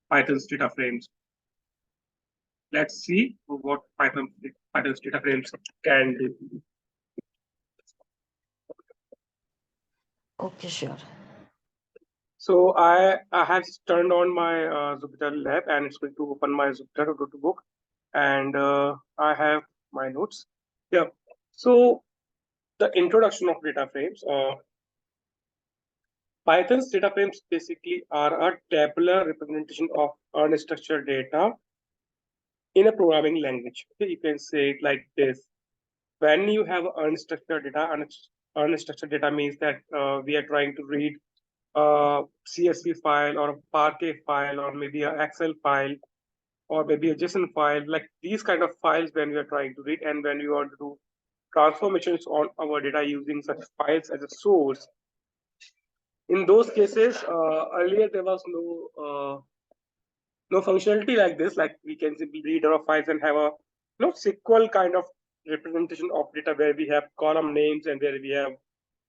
Python's data frames. Let's see what Python's data frames can do. Okay, sure. So I have turned on my Jupyter Lab, and it's going to open my Jupyter notebook, and I have my notes. Yeah. So the introduction of data frames. Python's data frames basically are a tabular representation of unstructured data in a programming language. Okay, you can say it like this. When you have unstructured data, unstructured data means that we are trying to read a CSV file or a Parquet file or maybe an Excel file or maybe a JSON file, like these kind of files when we are trying to read and when we want to do transformations on our data using such files as a source. In those cases, earlier there was no functionality like this. Like we can simply read our files and have a SQL kind of representation of data where we have column names and where we have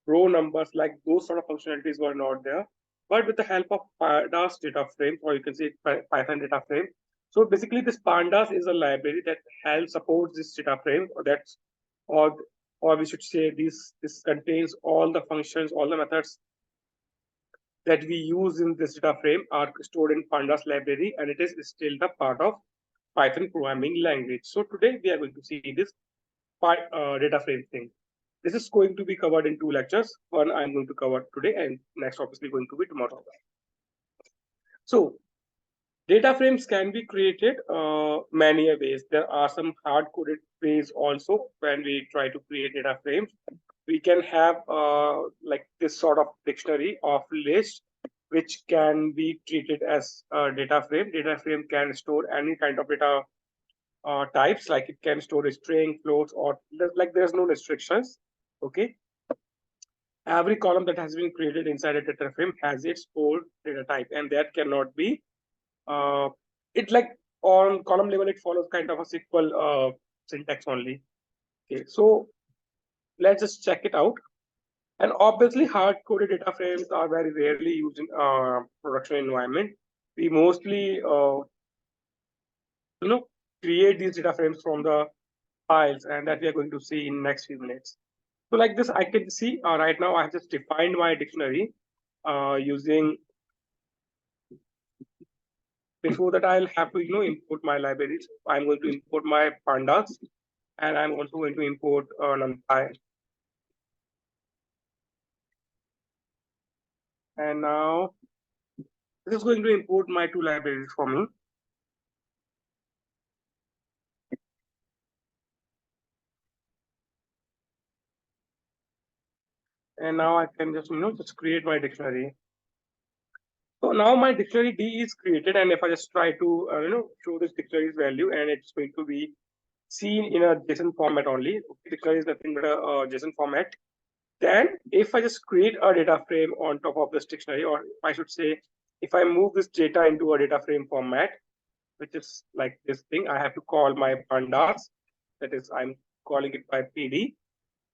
row numbers. Like those sort of functionalities were not there. But with the help of Pandas data frame, or you can say Python data frame. So basically, this Pandas is a library that helps support this data frame, or or we should say this contains all the functions, all the methods that we use in this data frame are stored in Pandas library, and it is still the part of Python programming language. So today we are going to see this data frame thing. This is going to be covered in two lectures. One I'm going to cover today, and next obviously going to be tomorrow. So data frames can be created many ways. There are some hard-coded ways also when we try to create data frames. We can have like this sort of dictionary of list, which can be treated as a data frame. Data frame can store any kind of data types, like it can store a string, floats, or like there's no restrictions. Okay. Every column that has been created inside a data frame has its own data type, and that cannot be uh, it like on column level it follows kind of a SQL syntax only. Okay, so let's just check it out. And obviously hard coded data frames are very rarely used in production environment. We mostly you know create these data frames from the files, and that we are going to see in next few minutes. So like this I can see right now I have just defined my dictionary using. Before that, I'll have to import my libraries. I'm going to import my pandas, and I'm also going to import NumPy. And now this is going to import my two libraries for me. And now I can just create my dictionary. So now my dictionary D is created, and if I just try to show this dictionary's value, and it's going to be seen in a JSON format only. Okay, dictionary is nothing but a JSON format. Then if I just create a data frame on top of this dictionary, or I should say, if I move this data into a data frame format, which is like this thing, I have to call my pandas. That is, I'm calling it by PD.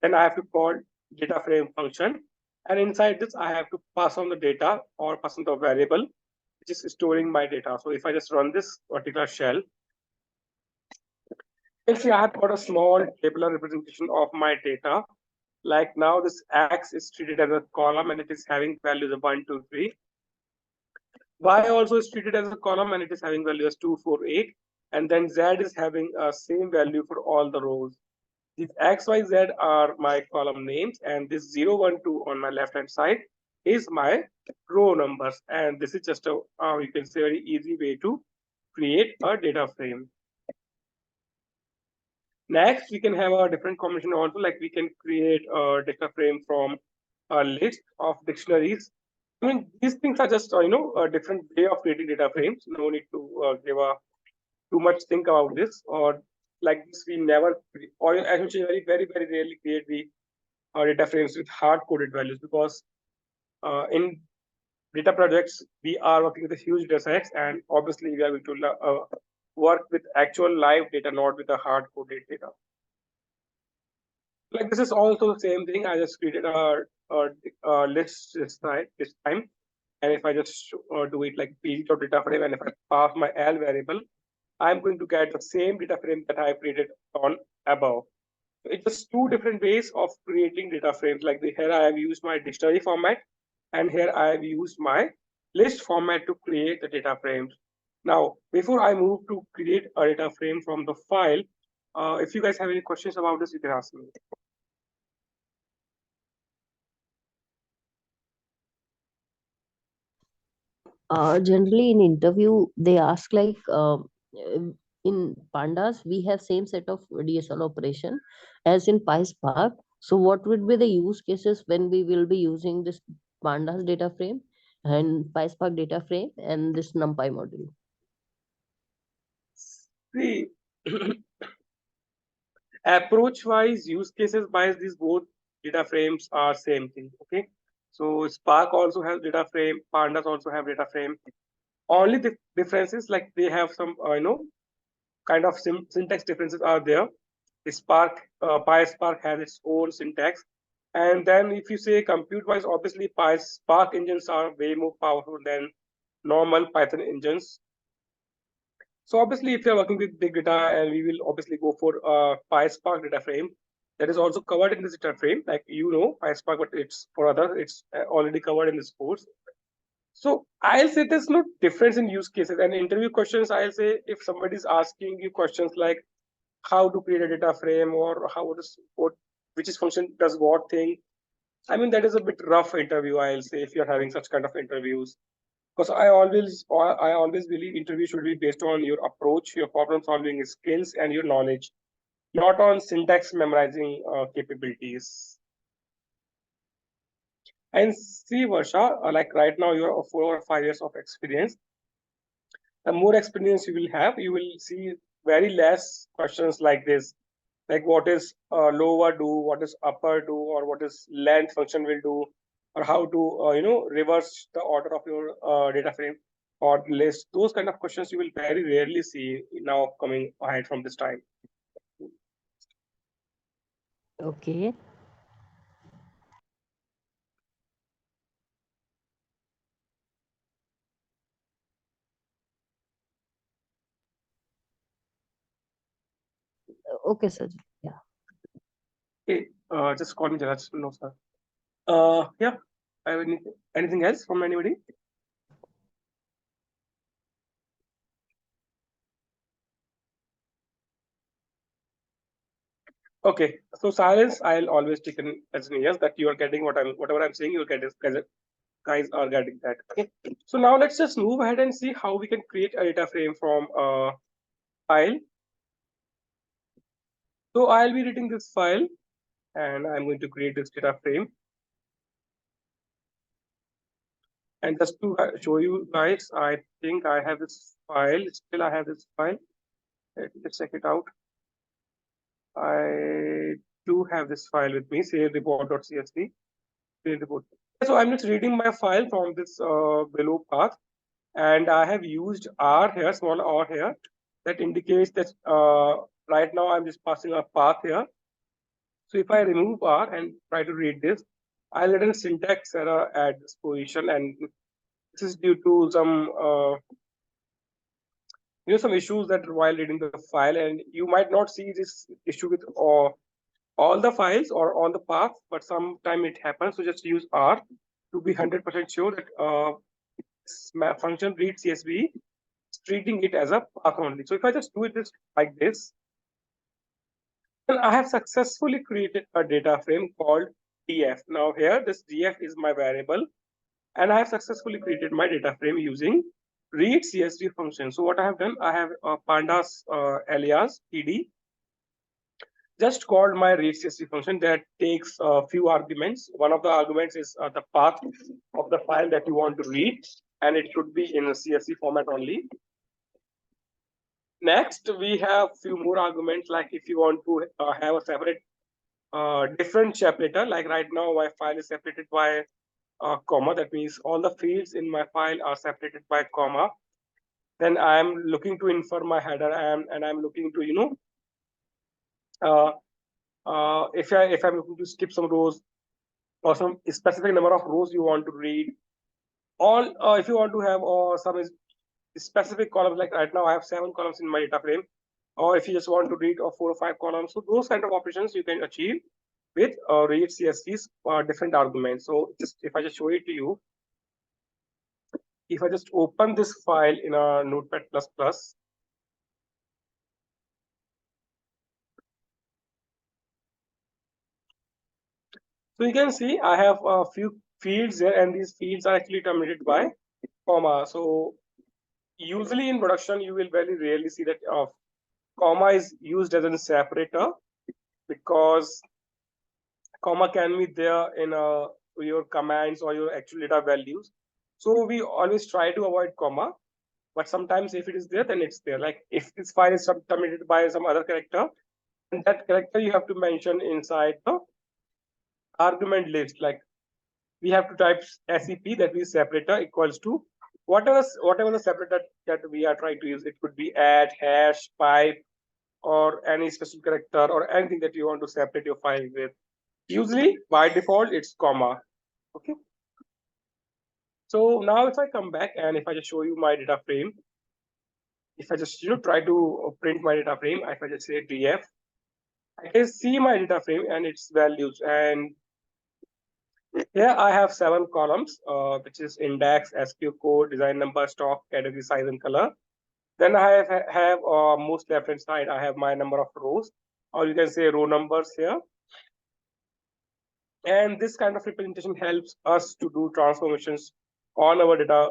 Then I have to call data frame function. And inside this, I have to pass on the data or pass on the variable, which is storing my data. So if I just run this particular shell, you can see I have got a small tabular representation of my data. Like now this X is treated as a column and it is having values of 1, 2, 3. Y also is treated as a column and it is having values 2, 4, 8. And then Z is having a same value for all the rows. These X, Y, Z are my column names, and this 0, 1, 2 on my left hand side is my row numbers. And this is just a you can say very easy way to create a data frame. Next, we can have a different combination also, like we can create a data frame from a list of dictionaries. I mean, these things are just a different way of creating data frames. No need to give a too much think about this, or like this we never, or I should say very rarely create the data frames with hard coded values, because in data projects we are working with a huge data sets, and obviously we are going to work with actual live data, not with a hard coded data. Like this is also the same thing. I just created a list this time, and if I just do it like pg.data frame, and if I pass my L variable, I'm going to get the same data frame that I created on above. So it's just two different ways of creating data frames. Like here I have used my dictionary format, and here I have used my list format to create the data frames. Now, before I move to create a data frame from the file, if you guys have any questions about this, you can ask me. Generally in interview they ask like in pandas we have same set of DSL operation as in PySpark. So what would be the use cases when we will be using this pandas data frame and PySpark data frame and this NumPy module? See, approach-wise, use cases-wise, these both data frames are same thing. Okay, so Spark also has data frame, Pandas also have data frame. Only the differences, like they have some kind of syntax differences are there. Spark, PySpark has its own syntax, and then if you say compute-wise, obviously PySpark engines are way more powerful than normal Python engines. So obviously, if you're working with big data, and we will obviously go for PySpark data frame, that is also covered in this data frame, like PySpark, but it's for others, it's already covered in this course. So I'll say there's no difference in use cases. And interview questions, I'll say if somebody is asking you questions like how to create a data frame, or which is function does what thing, I mean that is a bit rough interview, I'll say, if you're having such kind of interviews. Because I always believe interview should be based on your approach, your problem solving skills, and your knowledge, not on syntax memorizing capabilities. And see, Varsha, like right now you're 4 or 5 years of experience. The more experience you will have, you will see very less questions like this, like what is lower do, what is upper do, or what is length function will do, or how to reverse the order of your data frame or list. Those kind of questions you will very rarely see now coming ahead from this time. Okay. Okay, sir. Yeah. Okay, just call me Jalaj. No, sir. Yeah. I have anything else from anybody? Okay, so silence I'll always take as an yes, that you are getting whatever I'm saying, you'll get it, guys are getting that. Okay. So now let's just move ahead and see how we can create a data frame from a file. So I'll be reading this file, and I'm going to create this data frame. And just to show you guys, I think I have this file. Still, I have this file. Let's check it out. I do have this file with me, say report.csv. Report. So I'm just reading my file from this below path, and I have used R here, small R here, that indicates that right now I'm just passing a path here. So if I remove R and try to read this, I'll get a syntax error at this position, and this is due to some some issues that while reading the file, and you might not see this issue with all the files or all the paths, but sometime it happens. So just use R to be 100% sure that function read CSV is treating it as a path only. So if I just do it like this, then I have successfully created a data frame called df. Now here, this df is my variable, and I have successfully created my data frame using read CSV function. So what I have done, I have pandas alias pd, just called my read CSV function that takes a few arguments. One of the arguments is the path of the file that you want to read, and it should be in a CSV format only. Next, we have few more arguments, like if you want to have a separate different separator, like right now my file is separated by comma. That means all the fields in my file are separated by comma. Then I'm looking to infer my header, and I'm looking to if I'm looking to skip some rows or some specific number of rows you want to read, on if you want to have some specific columns, like right now I have 7 columns in my data frame, or if you just want to read 4 or 5 columns, so those kind of operations you can achieve with read CSV's different arguments. So just if I just show it to you, if I just open this file in a Notepad++, so you can see I have a few fields there, and these fields are actually terminated by comma. So usually in production, you will very rarely see that comma is used as a separator, because comma can be there in your commands or your actual data values. So we always try to avoid comma, but sometimes if it is there, then it's there. Like if this file is terminated by some other character, and that character you have to mention inside the argument list. Like we have to type SEP, that is separator, equals to whatever the separator that we are trying to use. It could be add, hash, pipe, or any special character, or anything that you want to separate your file with. Usually by default it's comma. Okay. So now if I come back and if I just show you my data frame, if I just try to print my data frame, if I just say df, I can see my data frame and its values. And here I have 7 columns, which is index, SQ code, design number, stock, category, size, and color. Then I have most left hand side, I have my number of rows, or you can say row numbers here. And this kind of representation helps us to do transformations on our data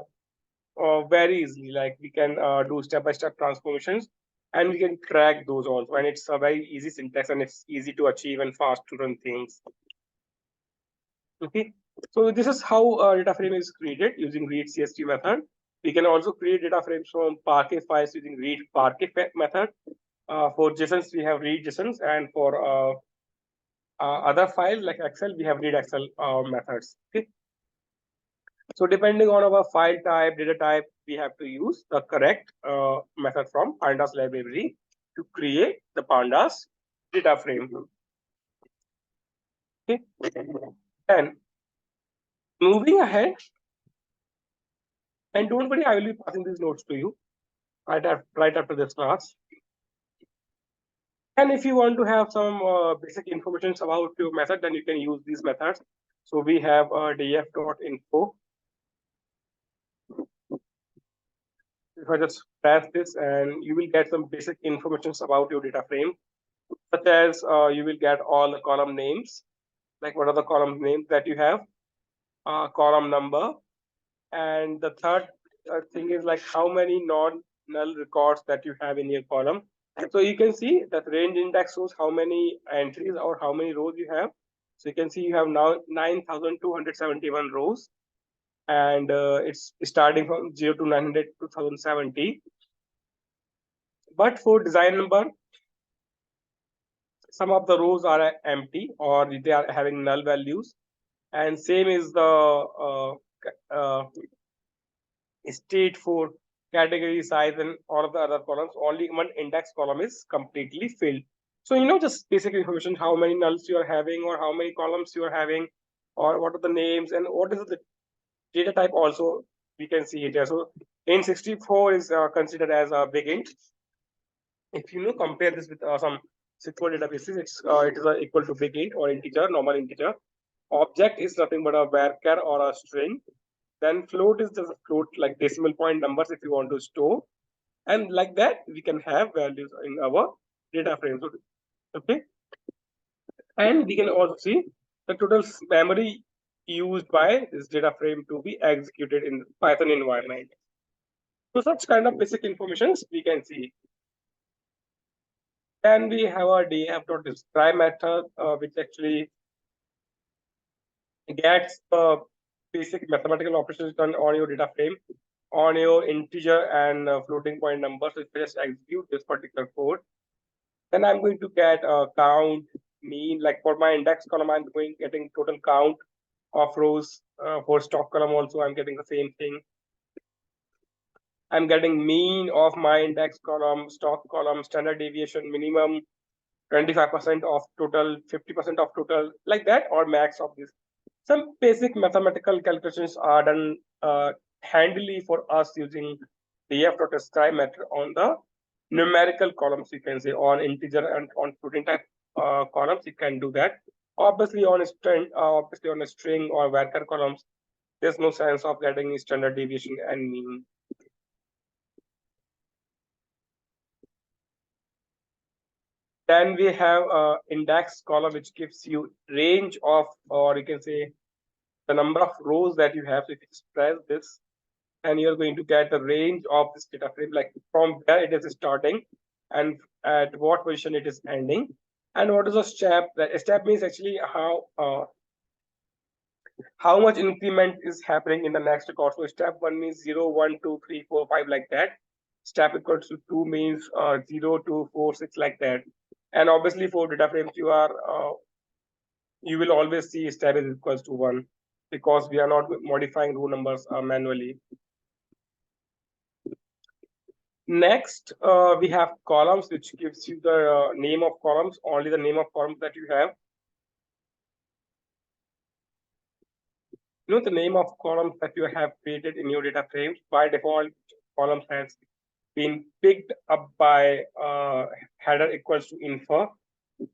very easily. Like we can do step-by-step transformations, and we can track those also. And it's a very easy syntax, and it's easy to achieve and fast to run things. Okay, so this is how data frame is created using read CSV method. We can also create data frames from Parquet files using read Parquet method. For JSONs, we have read JSONs, and for other files like Excel, we have read Excel methods. Okay. So depending on our file type, data type, we have to use the correct method from Pandas library to create the Pandas data frame. Okay. And moving ahead, and don't worry, I will be passing these notes to you right after this class. And if you want to have some basic information about your method, then you can use these methods. So we have df.info. If I just press this, and you will get some basic information about your data frame, such as you will get all the column names, like what are the column names that you have, column number, and the third thing is like how many non-null records that you have in your column. So you can see that range index shows how many entries or how many rows you have. So you can see you have now 9,271 rows, and it's starting from 0 to 900 2070. But for design number, some of the rows are empty or they are having null values, and same is the state for category, size, and all of the other columns. Only one index column is completely filled. So just basic information, how many nulls you are having, or how many columns you are having, or what are the names, and what is the data type also we can see it here. So in64 is considered as a big int. If you compare this with some SQL databases, it is equal to big int or integer, normal integer. Object is nothing but a varchar or a string. Then float is just a float, like decimal point numbers if you want to store. And like that, we can have values in our data frame. Okay. And we can also see the total memory used by this data frame to be executed in Python environment. So such kind of basic informations we can see. Then we have our df.describe method, which actually gets the basic mathematical operations done on your data frame, on your integer and floating point numbers. So if I just execute this particular code, then I'm going to get a count, mean. Like for my index column, I'm getting total count of rows. For stock column also, I'm getting the same thing. I'm getting mean of my index column, stock column, standard deviation, minimum, 25% of total, 50% of total, like that, or max of this. Some basic mathematical calculations are done handily for us using df.describe method on the numerical columns, you can say on integer and on floating type columns, you can do that. Obviously on a string or varchar columns, there's no sense of getting standard deviation and mean. Then we have index column, which gives you range of, or you can say the number of rows that you have. So if you express this, and you're going to get the range of this data frame, like from where it is starting and at what position it is ending. And what is a step? That a step means actually how much increment is happening in the next record. So step 1 means 0, 1, 2, 3, 4, 5 like that. Step equals to 2 means 0, 2, 4, 6 like that. And obviously for data frames, you will always see step is equals to 1 because we are not modifying row numbers manually. Next, we have columns, which gives you the name of columns, only the name of columns that you have. You know the name of columns that you have created in your data frames. By default, columns has been picked up by header equals to info.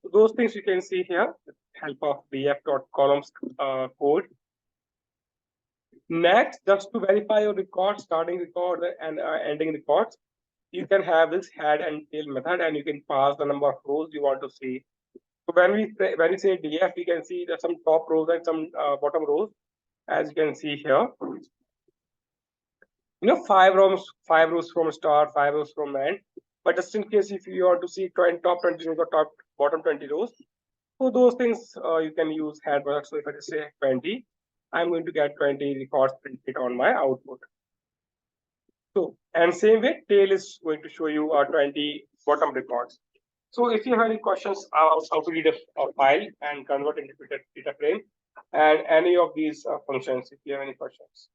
So those things you can see here with help of df.columns code. Next, just to verify your record, starting record and ending records, you can have this head and tail method, and you can pass the number of rows you want to see. So when we say df, we can see that some top rows and some bottom rows, as you can see here. You know, five rows from start, 5 rows from end. But just in case if you want to see top 20 rows or bottom 20 rows, so those things you can use head method. So if I just say 20, I'm going to get 20 records printed on my output. So, and same way, tail is going to show you 20 bottom records. So if you have any questions about how to read a file and convert into data frame and any of these functions, if you have any questions.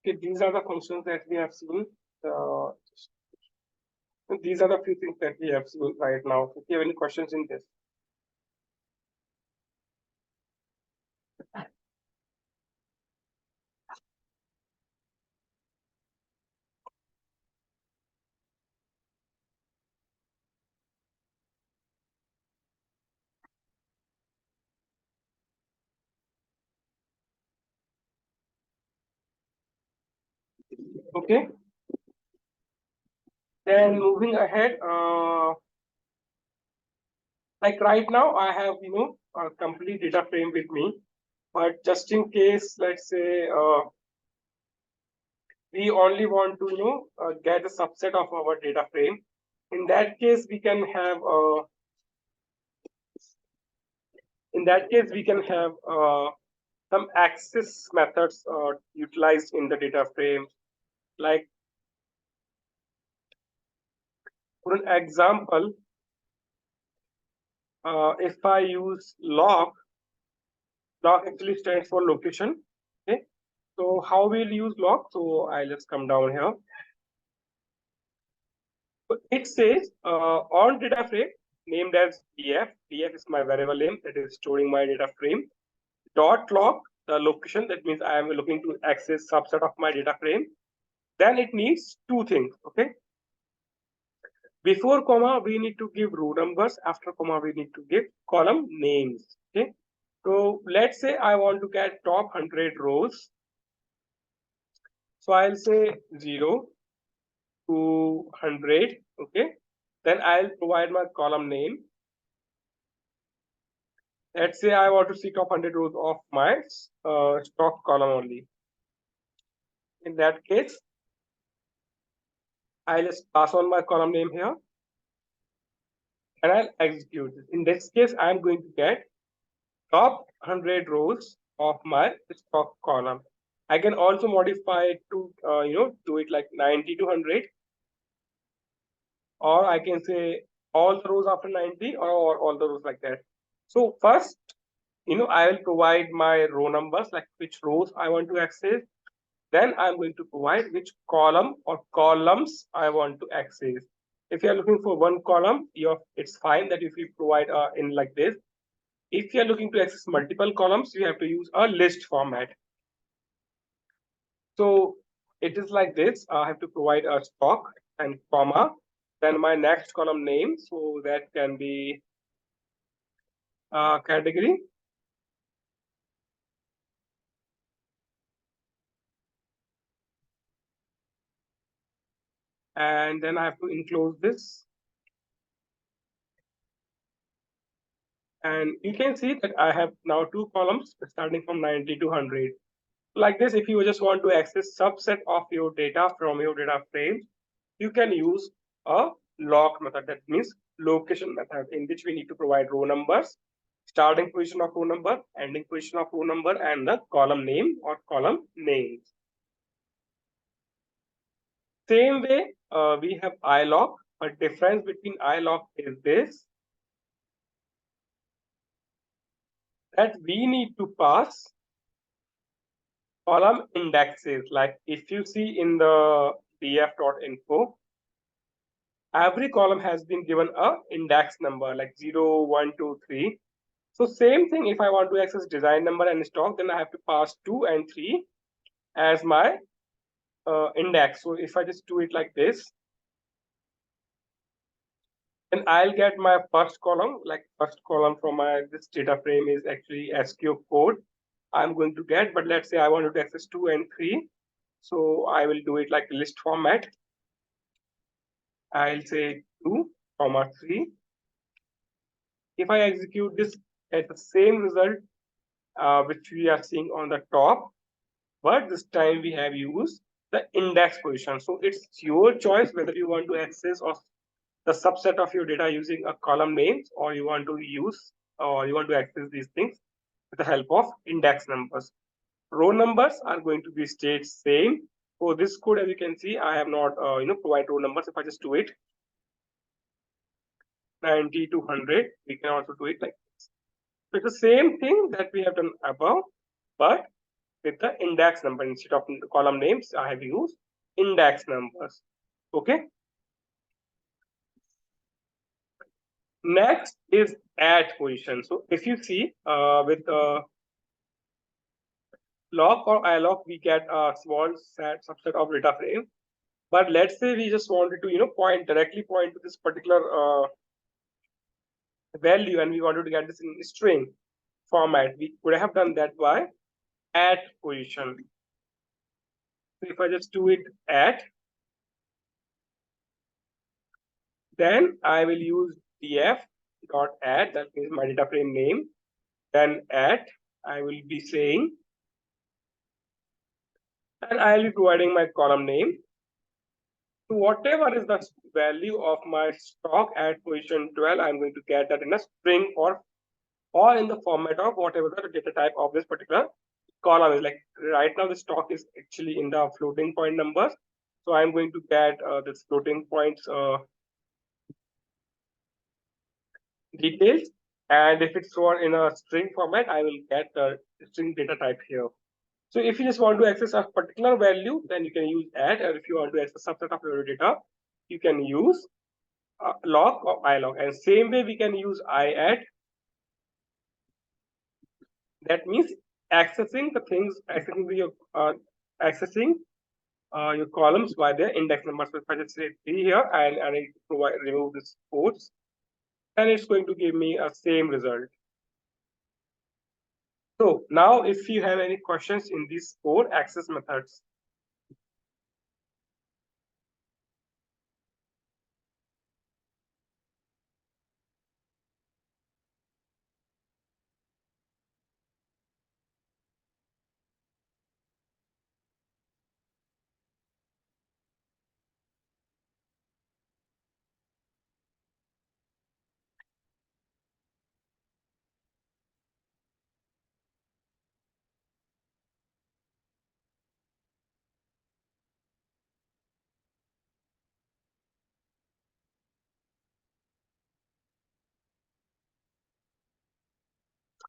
Okay, these are the functions that we have seen. These are the few things that we have seen right now. If you have any questions in this. Okay. Then moving ahead, like right now, I have a complete data frame with me, but just in case, let's say we only want to get a subset of our data frame. In that case, we can have some access methods utilized in the data frame. Like for an example, if I use log actually stands for location. Okay, so how we'll use log? So I'll just come down here. So it says on data frame named as df. Df is my variable name that is storing my data frame. Dot log the location, that means I am looking to access subset of my data frame. Then it needs two things. Okay, before comma we need to give row numbers, after comma we need to give column names. Okay, so let's say I want to get top 100 rows, so I'll say 0 to 100. Okay, then I'll provide my column name. Let's say I want to see top 100 rows of my stock column only. In that case, I'll just pass on my column name here and I'll execute it. In this case, I'm going to get top 100 rows of my stock column. I can also modify it to, do it like 90 to 100. or I can say all the rows after 90, or all the rows like that. So first, I will provide my row numbers, like which rows I want to access. Then I'm going to provide which column or columns I want to access. If you're looking for one column, it's fine that if you provide in like this. If you're looking to access multiple columns, you have to use a list format. So it is like this. I have to provide a stock and comma, then my next column name. So that can be category. And then I have to enclose this. And you can see that I have now two columns starting from 90 to 100. Like this, if you just want to access subset of your data from your data frame, you can use a lock method. That means location method, in which we need to provide row numbers, starting position of row number, ending position of row number, and the column name or column names. Same way, we have iLock, but difference between iLock is this, that we need to pass column indexes. Like if you see in the df.info, every column has been given a index number like 0, 1, 2, 3. So same thing, if I want to access design number and stock, then I have to pass 2 and 3 as my index. So if I just do it like this, then I'll get my first column, like first column from my this data frame is actually SQ code I'm going to get. But let's say I wanted to access 2 and 3. So I will do it like list format. I'll say 2, 3. If I execute this, at the same result which we are seeing on the top, but this time we have used the index position. So it's your choice whether you want to access or the subset of your data using a column names, or you want to use, or you want to access these things with the help of index numbers. Row numbers are going to be stayed same. For this code, as you can see, I have not provide row numbers. If I just do it 90 to 100, we can also do it like this. So it's the same thing that we have done above, but with the index number. Instead of column names, I have used index numbers. Okay. Next is add position. So if you see with lock or iLock, we get a small subset of data frame. But let's say we just wanted to directly point to this particular value, and we wanted to get this in string format. We could have done that by add position. So if I just do it add, then I will use df.add, that means my data frame name. Then add, I will be saying, and I will be providing my column name. So whatever is the value of my stock at position 12, I'm going to get that in a string or in the format of whatever the data type of this particular column is. Like right now, the stock is actually in the floating point numbers. So I'm going to get this floating points details. And if it's stored in a string format, I will get the string data type here. So if you just want to access a particular value, then you can use add. And if you want to access a subset of your data, you can use lock or iLock. And same way we can use iAdd. That means accessing the things, accessing your columns by their index numbers. So if I just say 3 here and I remove this quotes, then it's going to give me a same result. So now if you have any questions in these 4 access methods.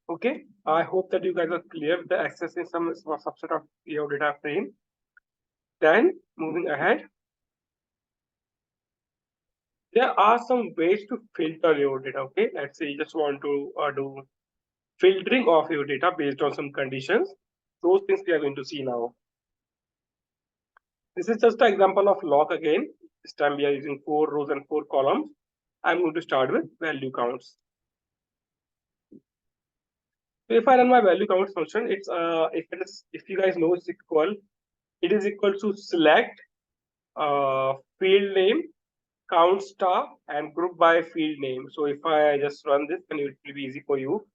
Okay, I hope that you guys are clear with the accessing some subset of your data frame. Then moving ahead, there are some ways to filter your data. Okay, let's say you just want to do filtering of your data based on some conditions. Those things we are going to see now. This is just an example of log again. This time we are using 4 rows and 4 columns. I'm going to start with value counts. So if I run my value counts function, it's if you guys know, it is equal to select field name, count star, and group by field name. So if I just run this, then it will be easy for you.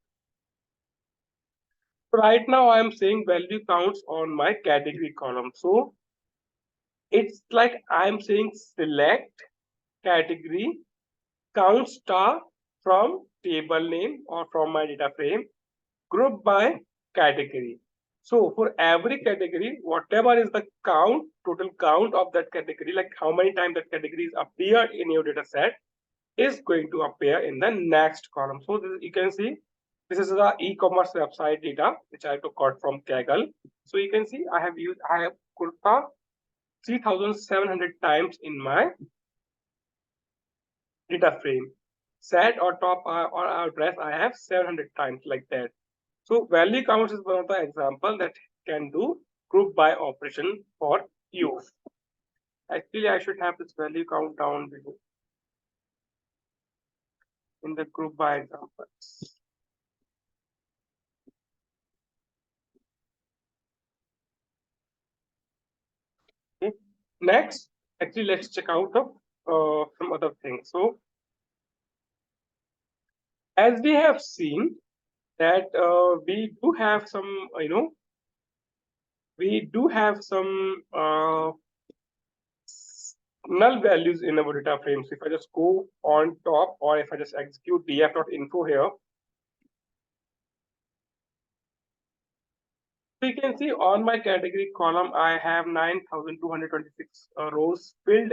So right now I am saying value counts on my category column. So it's like I'm saying select category count star from table name or from my data frame, group by category. So for every category, whatever is the count, total count of that category, like how many times that categories appear in your data set, is going to appear in the next column. So this, you can see this is the e-commerce website data which I took out from Kaggle. So you can see I have kurta 3,700 times in my data frame. Set or top or address I have 700 times like that. So value counts is one of the example that can do group by operation for you. Actually, I should have this value count down below in the group by examples. Okay. Next, actually, let's check out the some other things. So, as we have seen that we do have some, we do have some null values in our data frame. So if I just go on top, or if I just execute df.info here, so you can see on my category column, I have 9,226 rows filled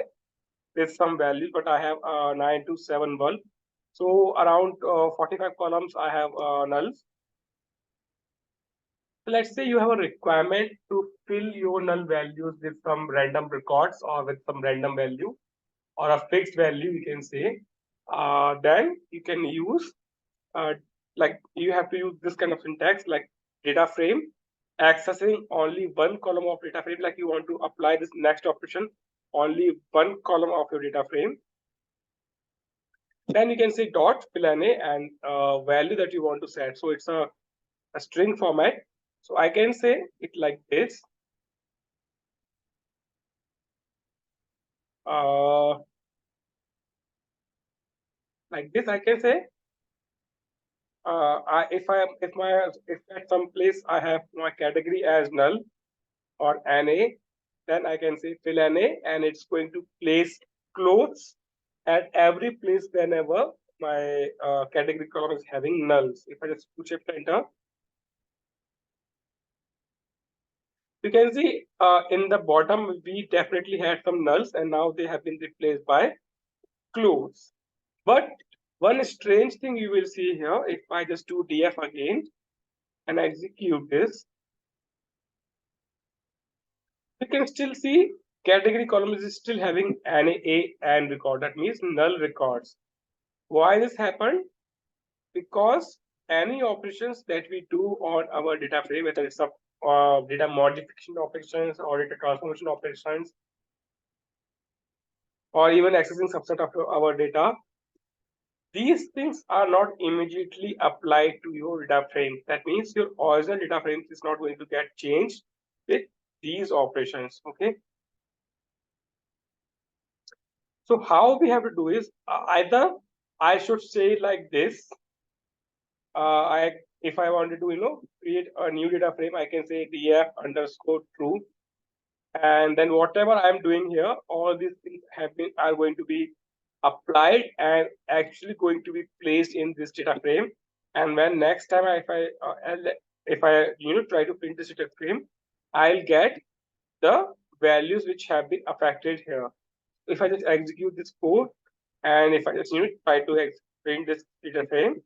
with some values, but I have 9271. So around 45 columns, I have nulls. So let's say you have a requirement to fill your null values with some random records or with some random value or a fixed value, you can say. Then you can use like you have to use this kind of syntax like data frame accessing only one column of data frame, like you want to apply this next operation only one column of your data frame. Then you can say dot fill and value that you want to set. So it's a string format. So I can say it like this. Like this, I can say if at some place I have my category as null or NA, then I can say fill NA, and it's going to place clothes at every place whenever my category column is having nulls. If I just push shift enter, you can see in the bottom we definitely had some nulls, and now they have been replaced by clothes. But one strange thing you will see here, if I just do df again and execute this, you can still see category column is still having an A and record. That means null records. Why this happened? Because any operations that we do on our data frame, whether it's a data modification operations or data transformation operations, or even accessing subset of our data, these things are not immediately applied to your data frame. That means your original data frame is not going to get changed with these operations. Okay. So how we have to do is either I should say like this. If I wanted to create a new data frame, I can say df underscore true, and then whatever I'm doing here, all these things are going to be applied and actually going to be placed in this data frame. And when next time if I try to print this data frame, I'll get the values which have been affected here. If I just execute this code, and if I just try to print this data frame,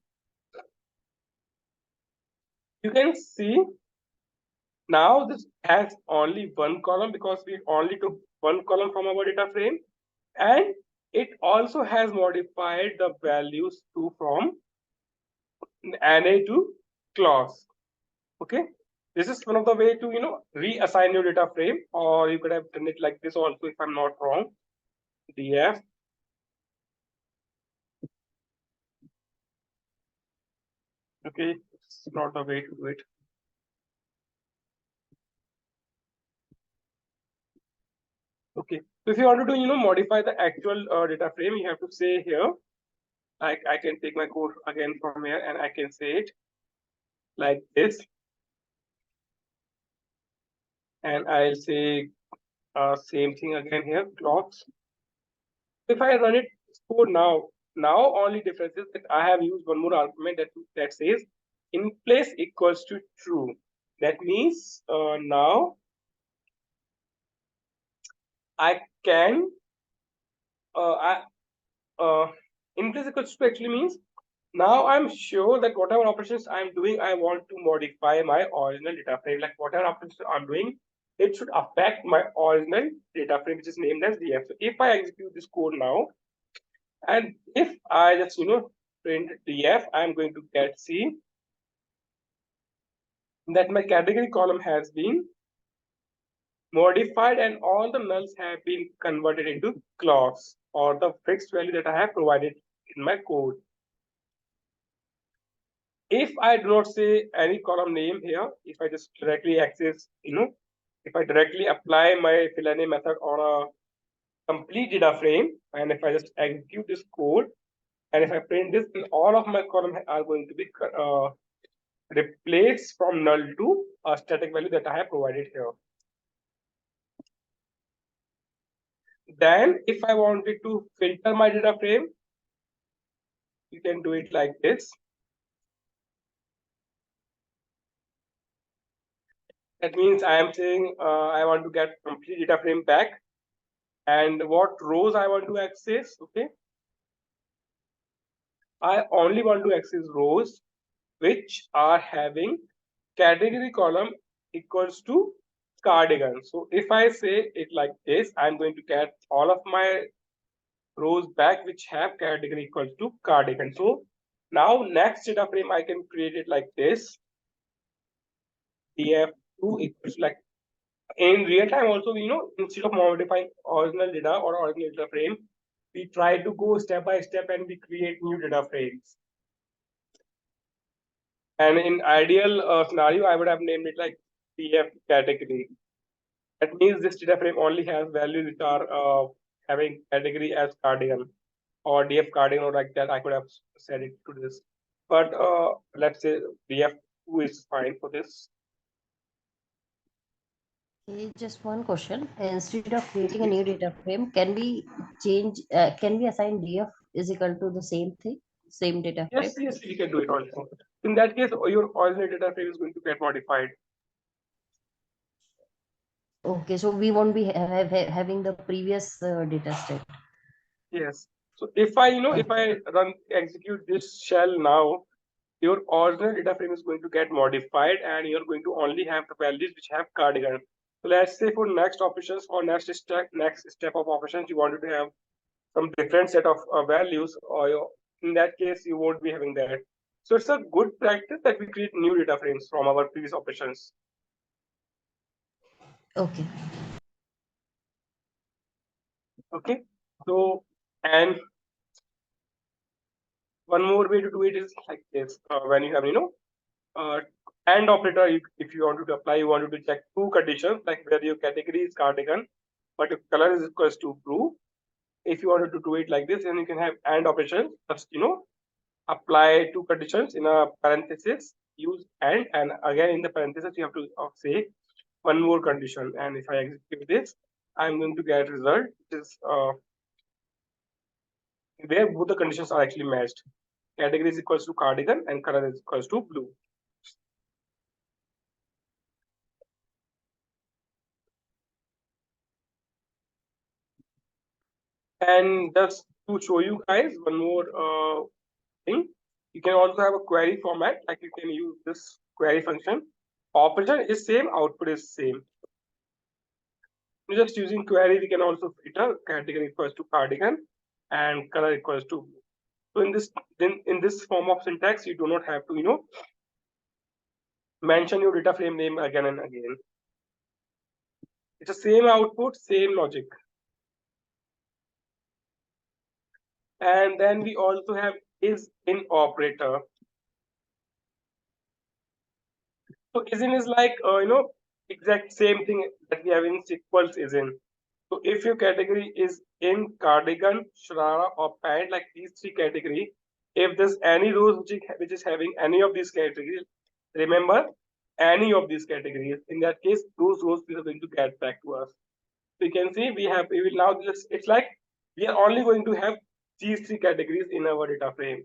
you can see now this has only one column because we only took one column from our data frame, and it also has modified the values to from NA to clause. Okay, this is one of the way to reassign your data frame, or you could have done it like this also if I'm not wrong. DF okay, it's not the way to do it. Okay, so if you want to do modify the actual data frame, you have to say here, like I can take my code again from here and I can say it like this, and I'll say same thing again here, clocks. If I run it for now only difference is that I have used one more argument that says in place equals to true. That means now I can I in place equals to actually means now I'm sure that whatever operations I'm doing, I want to modify my original data frame. Like whatever operations I'm doing, it should affect my original data frame, which is named as DF. So if I execute this code now, and if I just print DF, I'm going to get see that my category column has been modified and all the nulls have been converted into clause or the fixed value that I have provided in my code. If I do not say any column name here, if I just directly access, if I directly apply my fill any method on a complete data frame, and if I just execute this code, and if I print this, then all of my columns are going to be replaced from null to a static value that I have provided here. Then if I wanted to filter my data frame, you can do it like this. That means I am saying I want to get complete data frame back and what rows I want to access. Okay, I only want to access rows which are having category column equals to cardigan. So if I say it like this, I'm going to get all of my rows back which have category equals to cardigan. So now next data frame I can create it like this. df2 equals like in real time also, instead of modifying original data or original data frame, we try to go step by step and we create new data frames. And in ideal scenario, I would have named it like df category. That means this data frame only has values which are having category as cardigan or df cardigan or like that. I could have said it to this, but let's say df2 is fine for this. Okay, just one question. Instead of creating a new data frame, can we change? Can we assign DF is equal to the same thing, same data frame? Yes, you can do it also. In that case, your original data frame is going to get modified. Okay, so we won't be having the previous data set. Yes. So if I, if I execute this shell now, your original data frame is going to get modified and you're going to only have the values which have cardigan. So let's say for next operations or next step of operations, you wanted to have some different set of values, or in that case, you won't be having that. So it's a good practice that we create new data frames from our previous operations. Okay. Okay. So, and one more way to do it is like this. When you have, and operator, if you wanted to apply, you wanted to check two conditions, like whether your category is cardigan, but if color is equals to blue. If you wanted to do it like this, then you can have and operation. Just apply two conditions in a parenthesis, use and again in the parenthesis you have to say one more condition. And if I execute this, I'm going to get result which is where both the conditions are actually matched. Category is equals to cardigan and color is equals to blue. And just to show you guys one more thing, you can also have a query format, like you can use this query function. Operation is same, output is same. Just using query, we can also filter category equals to cardigan and color equals to blue. So in this form of syntax, you do not have to mention your data frame name again and again. It's the same output, same logic. And then we also have is in operator. So is in is like exact same thing that we have in SQL is in. So if your category is in cardigan, sharara, or pant, like these three categories, if there's any rows which is having any of these categories, remember any of these categories. In that case, those rows are going to get back to us. So you can see we will now just, it's like we are only going to have these three categories in our data frame.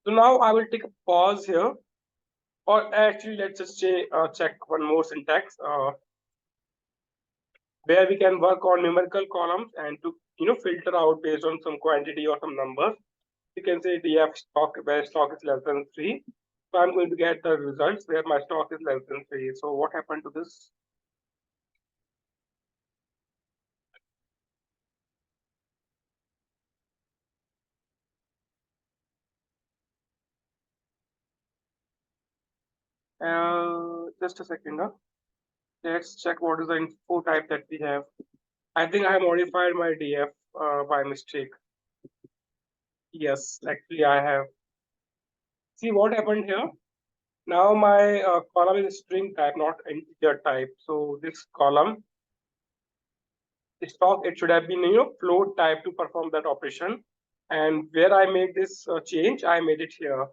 So now I will take a pause here, or actually let's just say, check one more syntax where we can work on numerical columns and to filter out based on some quantity or some numbers. You can say df stock where stock is less than 3. So I'm going to get the results where my stock is less than 3. So what happened to this? Just a second. Let's check what is the info type that we have. I think I have modified my df by mistake. Yes, actually I have. See what happened here? Now my column is string type, not integer type. So this column stock, it should have been float type to perform that operation. And where I made this change, I made it here.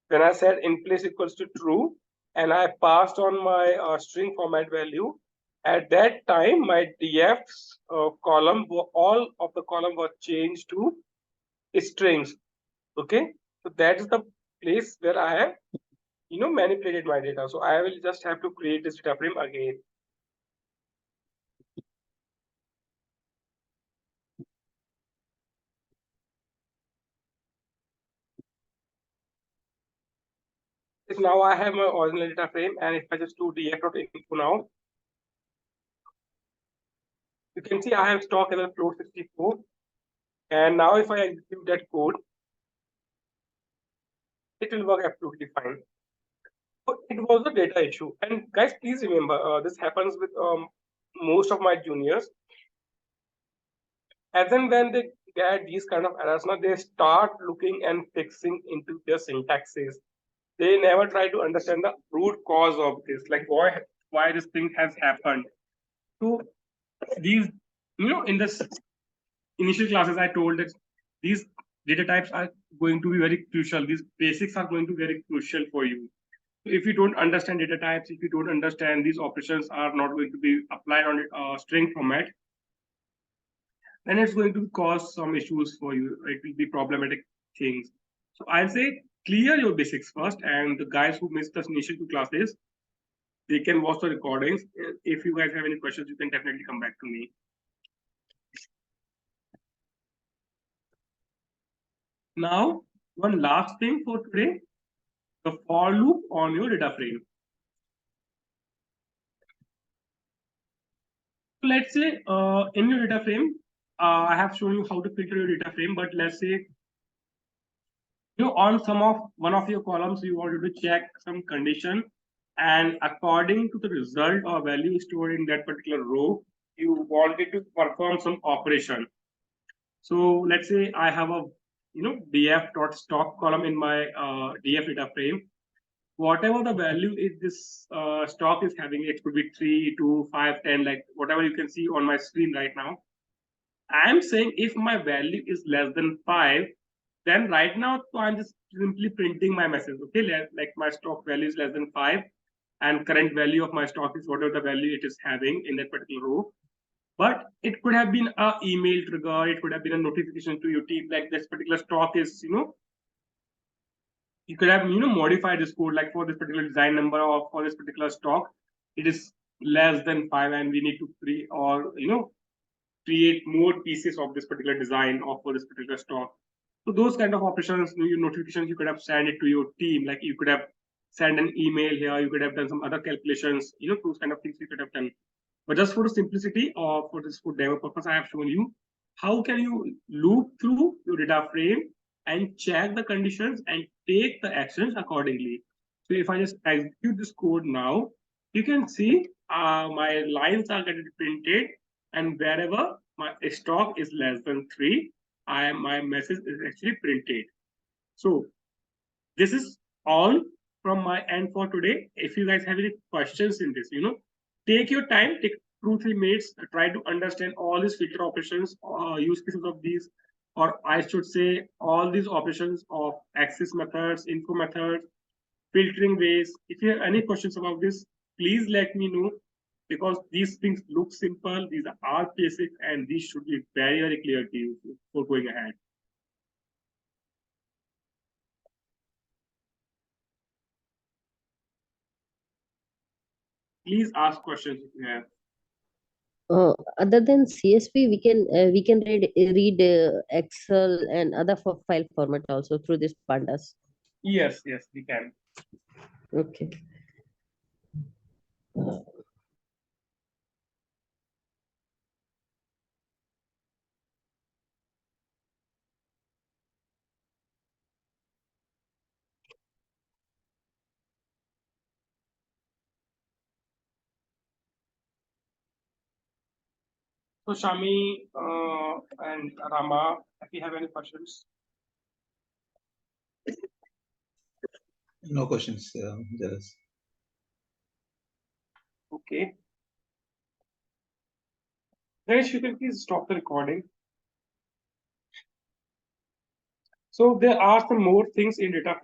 When I said in place equals to true, and I passed on my string format value, at that time my df's column, all of the column were changed to strings. Okay, so that is the place where I have manipulated my data. So I will just have to create this data frame again. Is now I have my original data frame, and if I just do df.info now, you can see I have stock as a float 64. And now if I execute that code, it will work absolutely fine. But it was a data issue. And guys, please remember, this happens with most of my juniors. As and when they get these kind of errors, now they start looking and fixing into their syntaxes. They never try to understand the root cause of this, like why this thing has happened. So these, in this initial classes, I told that these data types are going to be very crucial. These basics are going to be very crucial for you. If you don't understand data types, if you don't understand these operations are not going to be applied on string format, then it's going to cause some issues for you. It will be problematic things. So I'll say clear your basics first, and the guys who missed the initial two classes, they can watch the recordings. If you guys have any questions, you can definitely come back to me. Now, one last thing for today, the for loop on your data frame. So let's say in your data frame, I have shown you how to filter your data frame, but let's say on one of your columns, you wanted to check some condition, and according to the result or value stored in that particular row, you wanted to perform some operation. So let's say I have a df.stock column in my df data frame. Whatever the value is this stock is having, it could be 3, 2, 5, 10, like whatever you can see on my screen right now. I'm saying if my value is less than 5, then right now, so I'm just simply printing my message. Okay, like my stock value is less than 5, and current value of my stock is whatever the value it is having in that particular row. But it could have been a email trigger, it could have been a notification to your team, like this particular stock is, you could have modified this code, like for this particular design number or for this particular stock, it is less than 5, and we need to create more pieces of this particular design or for this particular stock. So those kind of operations, your notifications, you could have sent it to your team. Like you could have sent an email here, you could have done some other calculations, those kind of things you could have done. But just for the simplicity or for this for demo purpose, I have shown you how can you loop through your data frame and check the conditions and take the actions accordingly. So if I just execute this code now, you can see my lines are getting printed, and wherever my stock is less than 3, my message is actually printed. So this is all from my end for today. If you guys have any questions in this, take your time, take 2-3 minutes, try to understand all these filter operations, use cases of these, or I should say all these operations of access methods, info methods, filtering ways. If you have any questions about this, please let me know, because these things look simple, these are basic, and these should be very, very clear to you for going ahead. Please ask questions if you have. Other than CSV, we can read Excel and other file format also through this pandas. Yes, we can. Okay. So Shami and Rama, if you have any questions. No questions, Jalas. Okay. Guys, you can please stop the recording. So there are some more things in data frame.